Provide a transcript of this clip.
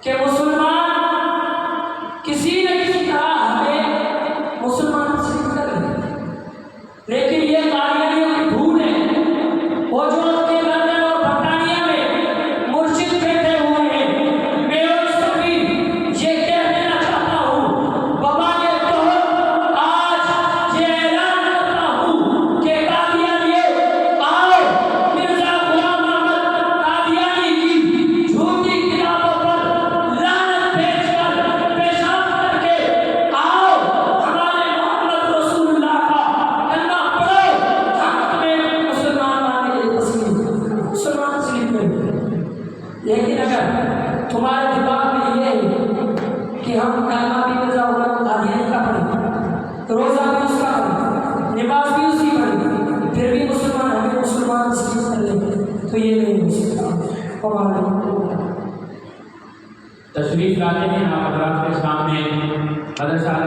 کہ مسلمان کسی نہ کسی طرح ہمیں مسلمان تسلیم کر لیں، لیکن یہ قادیانیوں کی بھول ہے، وہ جو ان کے لندن اور برطانیہ میں مرشد بیٹھے ہوئے ہیں، میں ان سے بھی یہ کہہ دینا چاہتا ہوں، بابائے طہر آج یہ اعلان کرتا ہوں کہ قادیانیوں آؤ مرزا غلام احمد قادیانی کی جھوٹی کتابوں پر لعنت بھیج کر پیشاب کر کے آؤ ہمارے محمد رسول اللہ کا کلمہ پڑھو، حق میں مسلمان آنے کے مسلمان تسلیم کریں۔ لیکن اگر تمہارے دماغ میں یہ ہے کہ ہم کلمہ بھی مرزا غلام قادیانی کا پڑھیں، روزہ بھی اس کا پڑھیں، نماز بھی اس کی پڑھیں، پھر بھی مسلمان ہمیں مسلمان تسلیم کر لیں، تو یہ نہیں ہو سکتا۔ تشریف لاتے ہیں آپ حضرات کے سامنے حضرت صاحب